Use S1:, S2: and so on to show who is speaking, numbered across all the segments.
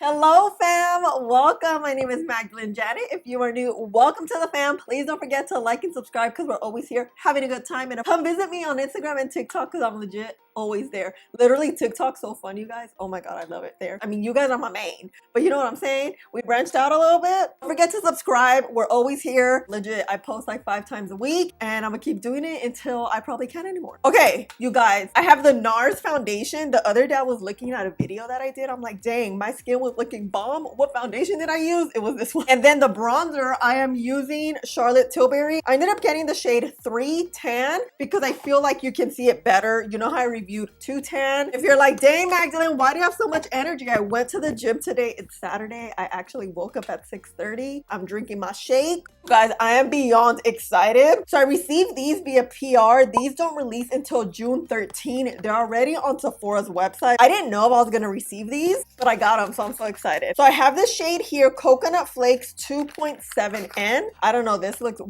S1: Hello fam, welcome. My name is MagdalineJanet. If you are new, welcome to the fam. Please don't forget to like and subscribe because we're always here having a good time. And come visit me on Instagram and TikTok because I'm legit always there. Literally, TikTok's so fun, you guys. Oh my god, I love it there. I mean, you guys are my main, but you know what I'm saying? We branched out a little bit. Don't forget to subscribe. We're always here. Legit, I post like 5 times a week and I'm gonna keep doing it until I probably can't anymore. Okay, you guys, I have the NARS foundation. The other day I was looking at a video that I did. I'm like, dang, my skin was looking bomb. What foundation did I use? It was this one. And then the bronzer, I am using Charlotte Tilbury. I ended up getting the shade 3 Tan because I feel like you can see it better. You know how I reviewed 2 Tan? If you're like, dang Magdalene, why do you have so much energy? I went to the gym today. It's Saturday. I actually woke up at 6:30. I'm drinking my shake. Guys, I am beyond excited. So I received these via PR. These don't release until June 13. They're already on Sephora's website. I didn't know if I was gonna receive these, but I got them, so I'm so excited. So I have this shade here, Coconut Flakes 2.7N. I don't know, this looks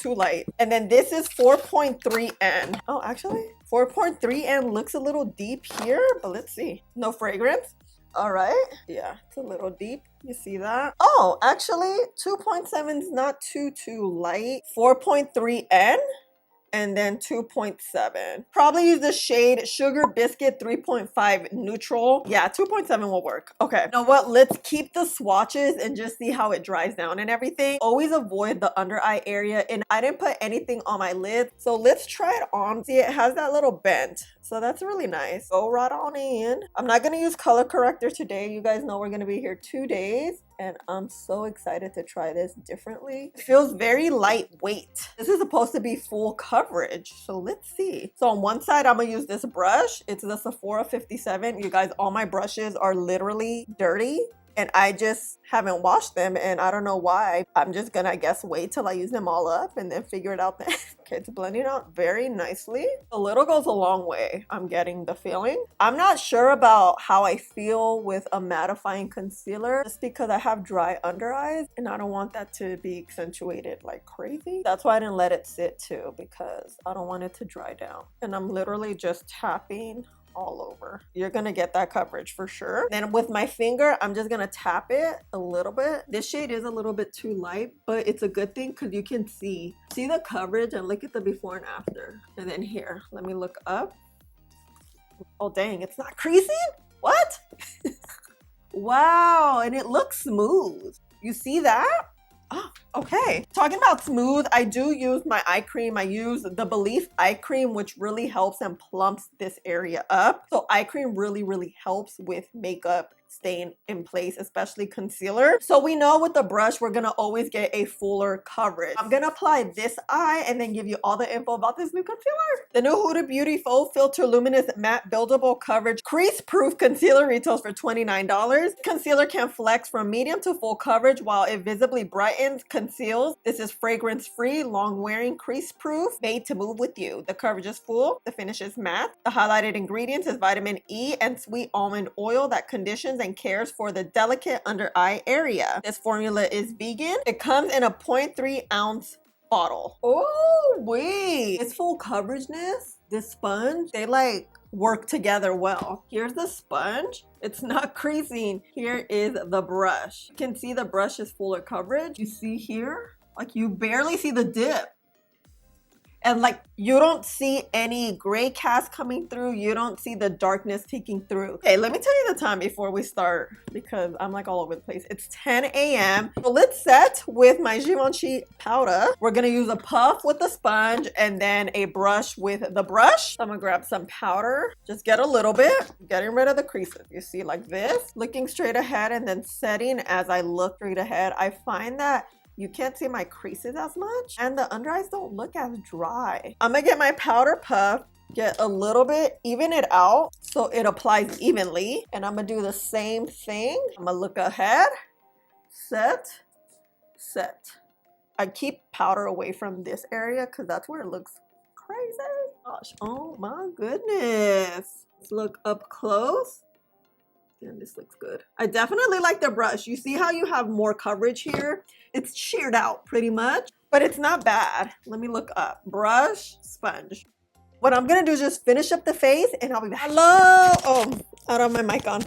S1: too light. And then this is 4.3N. Oh, actually 4.3N looks a little deep here, but let's see. No fragrance. All right, yeah, it's a little deep. You see that? Oh, actually 2.7 is not too light. 4.3N and then 2.7. Probably use the shade Sugar Biscuit 3.5 Neutral. Yeah, 2.7 will work. Okay, you know what? Let's keep the swatches and just see how it dries down and everything. Always avoid the under eye area, and I didn't put anything on my lid. So let's try it on. See, it has that little bend. So that's really nice. Go right on in. I'm not gonna use color corrector today. You guys know we're gonna be here 2 days. And I'm so excited to try this differently. It feels very lightweight. This is supposed to be full coverage. So let's see. So on one side, I'm gonna use this brush. It's the Sephora 57. You guys, all my brushes are literally dirty. And I just haven't washed them and I don't know why. I'm just gonna, I guess, wait till I use them all up and then figure it out then. Okay, it's blending out very nicely. A little goes a long way, I'm getting the feeling. I'm not sure about how I feel with a mattifying concealer just because I have dry under eyes and I don't want that to be accentuated like crazy. That's why I didn't let it sit too, because I don't want it to dry down. And I'm literally just tapping all over. You're gonna get that coverage for sure. Then with my finger, I'm just gonna tap it a little bit. This shade is a little bit too light, but it's a good thing because you can see the coverage and look at the before and after. And then here, let me look up. Oh dang, it's not creasing? What? Wow, and it looks smooth. You see that? Oh, okay. Talking about smooth, I do use my eye cream. I use the Belief eye cream, which really helps and plumps this area up. So eye cream really helps with makeup staying in place, especially concealer. So we know with the brush, we're gonna always get a fuller coverage. I'm gonna apply this eye and then give you all the info about this new concealer. The new Huda Beauty Faux Filter Luminous Matte Buildable Coverage Crease Proof Concealer retails for $29. Concealer can flex from medium to full coverage while it visibly brightens, conceals. This is fragrance free, long wearing, crease proof, made to move with you. The coverage is full, the finish is matte. The highlighted ingredients is vitamin E and sweet almond oil that conditions and cares for the delicate under eye area. This formula is vegan. It comes in a 0.3 ounce bottle. Oh wait, it's full coverageness. This sponge, they like work together well. Here's the sponge. It's not creasing. Here is the brush. You can see the brush is fuller coverage. You see here, like you barely see the dip. And like you don't see any gray cast coming through. You don't see the darkness peeking through. Okay, let me tell you the time before we start because I'm like all over the place. It's 10 a.m. So let's set with my Givenchy powder. We're gonna use a puff with the sponge and then a brush with the brush. So I'm gonna grab some powder. Just get a little bit, getting rid of the creases. You see like this, looking straight ahead and then setting as I look straight ahead. I find that you can't see my creases as much and the under eyes don't look as dry. I'm gonna get my powder puff, get a little bit, even it out so it applies evenly. And I'm gonna do the same thing. I'm gonna look ahead, set. I keep powder away from this area because that's where it looks crazy. Gosh, oh my goodness. Let's look up close. And this looks good. I definitely like the brush. You see how you have more coverage here? It's sheared out pretty much, but it's not bad. Let me look up. Brush, sponge. What I'm gonna do is just finish up the face and I'll be back. Hello. Oh, I don't have my mic on.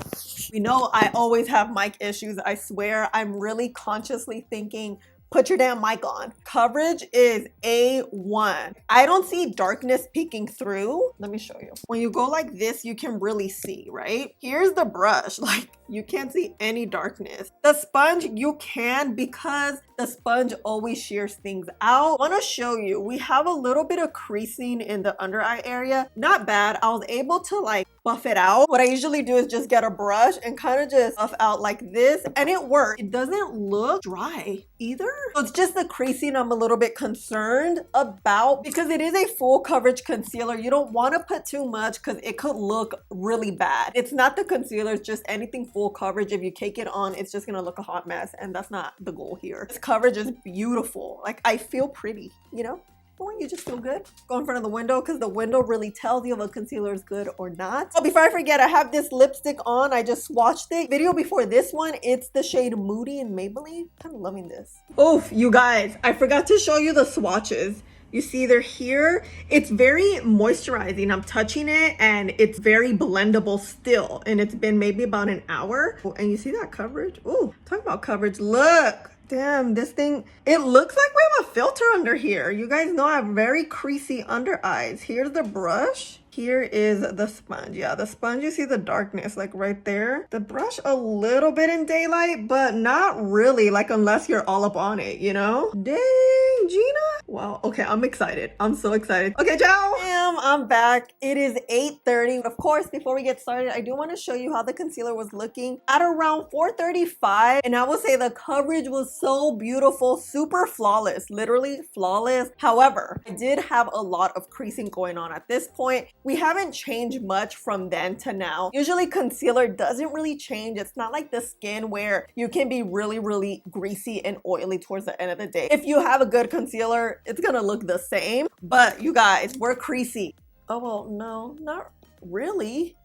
S1: You know, I always have mic issues. I swear, I'm really consciously thinking, put your damn mic on. Coverage is A1. I don't see darkness peeking through. Let me show you. When you go like this, you can really see, right? Here's the brush. Like, you can't see any darkness. The sponge, you can, because the sponge always shears things out. I want to show you, we have a little bit of creasing in the under eye area. Not bad. I was able to like buff it out. What I usually do is just get a brush and kind of just buff out like this, and it works. It doesn't look dry either. So it's just the creasing I'm a little bit concerned about, because it is a full coverage concealer. You don't want to put too much because it could look really bad. It's not the concealer, it's just anything full coverage. If you cake it on, it's just gonna look a hot mess, and that's not the goal here. This coverage is beautiful. Like, I feel pretty, you know? When you just feel good. Go in front of the window, because the window really tells you if a concealer is good or not. Oh, before I forget, I have this lipstick on. I just swatched it. Video before this one, it's the shade Moody in Maybelline. I'm loving this. Oof, you guys, I forgot to show you the swatches. You see they're here. It's very moisturizing. I'm touching it and it's very blendable still. And it's been maybe about an hour. And you see that coverage? Ooh, talk about coverage. Look. Damn, this thing, it looks like we have a filter under here. You guys know I have very creasy under eyes. Here's the brush. Here is the sponge. Yeah, the sponge, you see the darkness like right there. The brush a little bit in daylight, but not really, like unless you're all up on it, you know? Dang, Gina. Wow, okay, I'm excited. I'm so excited. Okay, ciao. Bam, I'm back. It is 8:30. Of course, before we get started, I do want to show you how the concealer was looking at around 4:35. And I will say the coverage was so beautiful, super flawless, literally flawless. However, I did have a lot of creasing going on at this point. We haven't changed much from then to now. Usually concealer doesn't really change. It's not like the skin where you can be really, really greasy and oily towards the end of the day. If you have a good concealer, it's gonna look the same. But you guys, we're creasy. Oh, well, no, not really.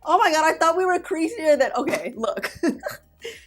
S1: Oh my God, I thought we were creasier than, okay, look.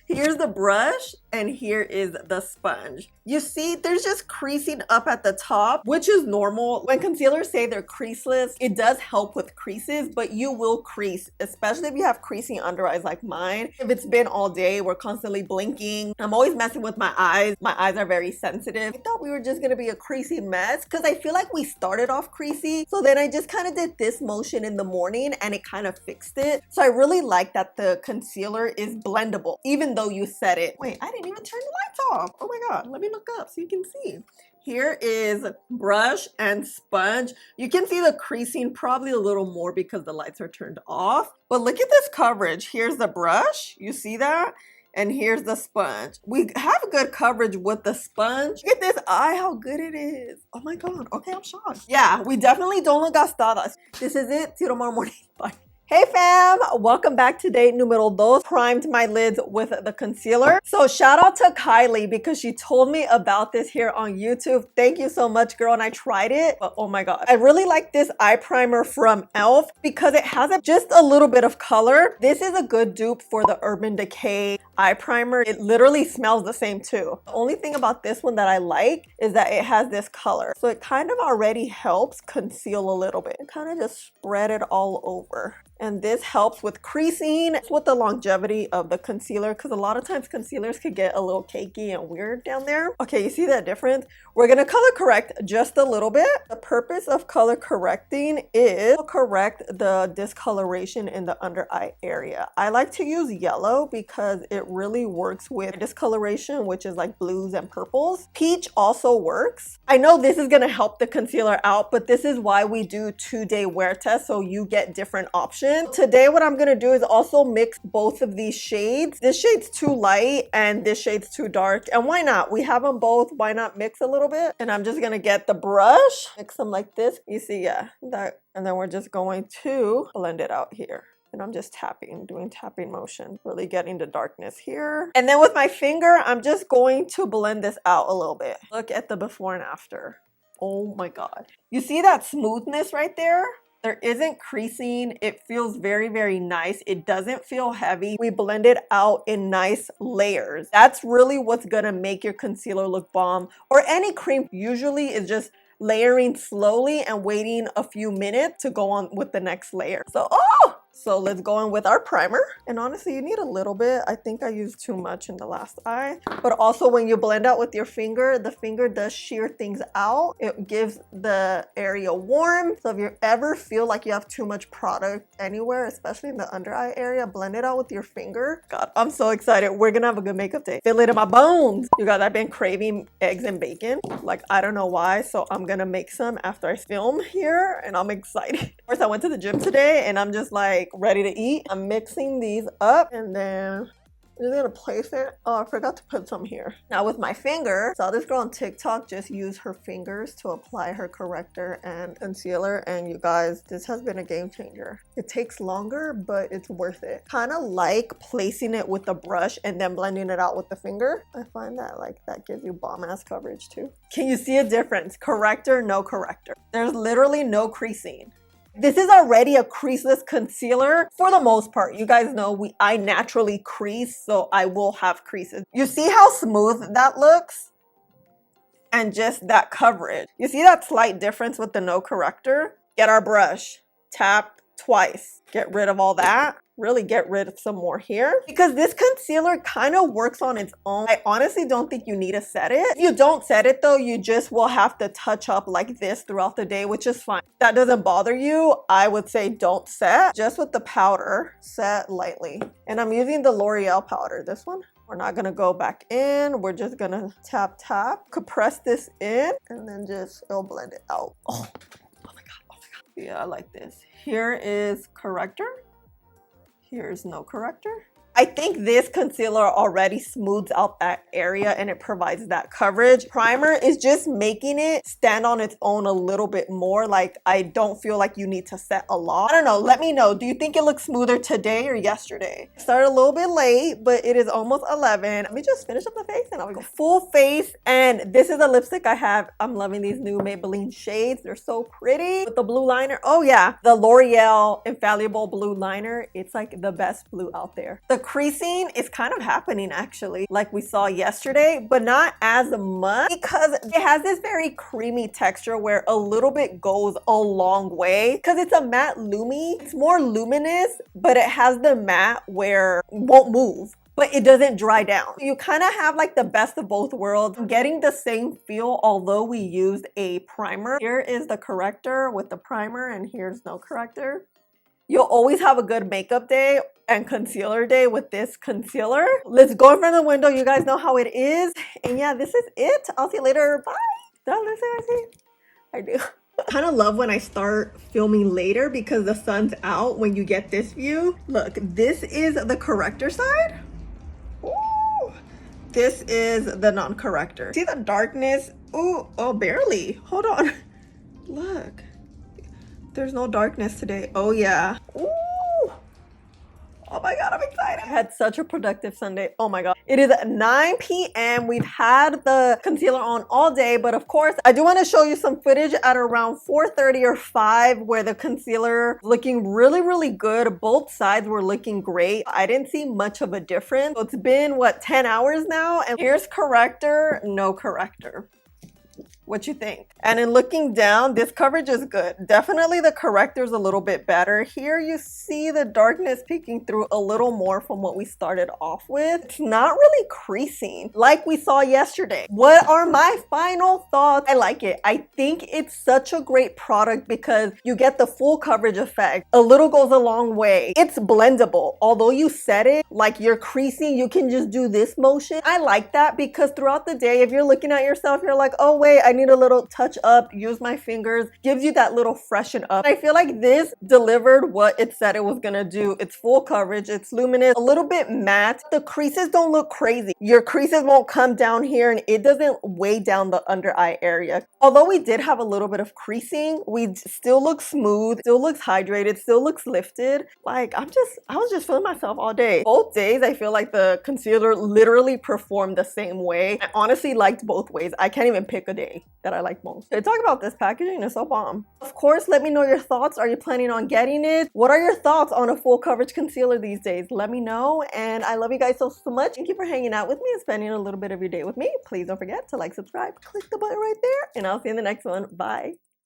S1: Here's the brush and here is the sponge. You see, there's just creasing up at the top, which is normal. When concealers say they're creaseless, it does help with creases, but you will crease, especially if you have creasing under eyes like mine. If it's been all day, we're constantly blinking. I'm always messing with my eyes. My eyes are very sensitive. I thought we were just gonna be a creasy mess because I feel like we started off creasy. So then I just kind of did this motion in the morning and it kind of fixed it. So I really like that the concealer is blendable, even though you set it. Wait, I didn't even turn the lights off. Oh my God, let me look up so you can see. Here is brush and sponge. You can see the creasing probably a little more because the lights are turned off. But look at this coverage. Here's the brush, you see that? And here's the sponge. We have good coverage with the sponge. Look at this eye, how good it is. Oh my God, okay, I'm shocked. Yeah, we definitely don't look gastadas. This is it, see you tomorrow morning, bye. Hey fam, welcome back to Day Numero Dos. Primed my lids with the concealer. So shout out to Kylie because she told me about this here on YouTube. Thank you so much, girl. And I tried it, but oh my God. I really like this eye primer from e.l.f. because it has just a little bit of color. This is a good dupe for the Urban Decay eye primer. It literally smells the same too. The only thing about this one that I like is that it has this color. So it kind of already helps conceal a little bit. Kind of just spread it all over. And this helps with creasing, with the longevity of the concealer, because a lot of times concealers could get a little cakey and weird down there. Okay, you see that difference? We're gonna color correct just a little bit. The purpose of color correcting is to correct the discoloration in the under eye area. I like to use yellow because it really works with discoloration, which is like blues and purples. Peach also works. I know this is gonna help the concealer out, but this is why we do 2-day wear tests, so you get different options. Today what I'm gonna do is also mix both of these shades. This shade's too light and this shade's too dark, and why not? We have them both, why not mix a little bit? And I'm just gonna get the brush, mix them like this. You see, yeah, that, and then we're just going to blend it out here. And I'm just tapping, doing tapping motion, really getting the darkness here. And then with my finger, I'm just going to blend this out a little bit. Look at the before and after. Oh my God. You see that smoothness right there? There isn't creasing. It feels very, very nice. It doesn't feel heavy. We blend it out in nice layers. That's really what's gonna make your concealer look bomb. Or any cream usually is just layering slowly and waiting a few minutes to go on with the next layer. So, oh, So let's go in with our primer. And honestly, you need a little bit. I think I used too much in the last eye. But also when you blend out with your finger, the finger does shear things out. It gives the area warm. So if you ever feel like you have too much product anywhere, especially in the under eye area, blend it out with your finger. God, I'm so excited. We're gonna have a good makeup day. Feel it in my bones. You guys, I've been craving eggs and bacon. Like, I don't know why. So I'm gonna make some after I film here and I'm excited. First, I went to the gym today and I'm just like ready to eat. I'm mixing these up and then I'm just gonna place it. Oh, I forgot to put some here. Now with my finger, saw this girl on TikTok just use her fingers to apply her corrector and concealer. And you guys, this has been a game changer. It takes longer, but it's worth it. Kind of like placing it with a brush and then blending it out with the finger. I find that like that gives you bomb ass coverage too. Can you see a difference? Corrector, no corrector. There's literally no creasing. This is already a creaseless concealer for the most part. You guys know I naturally crease, so I will have creases. You see how smooth that looks? And just that coverage. You see that slight difference with the no corrector? Get our brush, tap twice, get rid of all that. Really get rid of some more here because this concealer kind of works on its own. I honestly don't think you need to set it. If you don't set it though, you just will have to touch up like this throughout the day, which is fine. If that doesn't bother you, I would say don't set. Just with the powder, set lightly. And I'm using the L'Oreal powder, this one. We're not gonna go back in. We're just gonna tap, tap, compress this in, and then just, it'll blend it out. Oh my God, oh my God. Yeah, I like this. Here is corrector. Here's no corrector. I think this concealer already smooths out that area and it provides that coverage. Primer is just making it stand on its own a little bit more. Like, I don't feel like you need to set a lot. I don't know. Let me know. Do you think it looks smoother today or yesterday? Started a little bit late, but it is almost 11. Let me just finish up the face and I'll go full face. And this is a lipstick I have. I'm loving these new Maybelline shades. They're so pretty. With the blue liner. Oh yeah, the L'Oreal Infallible blue liner. It's like the best blue out there. The creasing is kind of happening actually, like we saw yesterday, but not as much because it has this very creamy texture where a little bit goes a long way because it's a matte lumi. It's more luminous, but it has the matte where it won't move, but it doesn't dry down. You kind of have like the best of both worlds. I'm getting the same feel, although we used a primer. Here is the corrector with the primer and here's no corrector. You'll always have a good makeup day and concealer day with this concealer. Let's go in front of the window. You guys know how it is. And yeah, this is it. I'll see you later. Bye. Did I say? I do. I kind of love when I start filming later because the sun's out when you get this view. Look, this is the corrector side. Ooh. This is the non-corrector. See the darkness? Ooh, oh, barely. Hold on. Look. There's no darkness today. Oh yeah. Ooh. Oh my God, I'm excited. I had such a productive Sunday. Oh my God. It is 9 p.m. We've had the concealer on all day, but of course, I do want to show you some footage at around 4:30 or 5 where the concealer is looking really, really good. Both sides were looking great. I didn't see much of a difference. So it's been, what, 10 hours now? And here's corrector, no corrector. What you think? And in looking down, this coverage is good. Definitely the corrector is a little bit better. Here you see the darkness peeking through a little more from what we started off with. It's not really creasing like we saw yesterday. What are my final thoughts? I like it. I think it's such a great product because you get the full coverage effect. A little goes a long way. It's blendable. Although you set it like you're creasing, you can just do this motion. I like that because throughout the day, if you're looking at yourself, you're like, oh wait, I need a little touch up, use my fingers, gives you that little freshen up. I feel like this delivered what it said it was gonna do. It's full coverage, it's luminous, a little bit matte. The creases don't look crazy. Your creases won't come down here and it doesn't weigh down the under eye area. Although we did have a little bit of creasing, we still look smooth, still looks hydrated, still looks lifted. Like I was just feeling myself all day. Both days, I feel like the concealer literally performed the same way. I honestly liked both ways. I can't even pick a day that I like most. They talk about this packaging, it's so bomb. Of course, let me know your thoughts. Are you planning on getting it? What are your thoughts on a full coverage concealer these days? Let me know. And I love you guys so much. Thank you for hanging out with me and spending a little bit of your day with me. Please don't forget to like, subscribe, click the button right there, and I'll see you in the next one. Bye.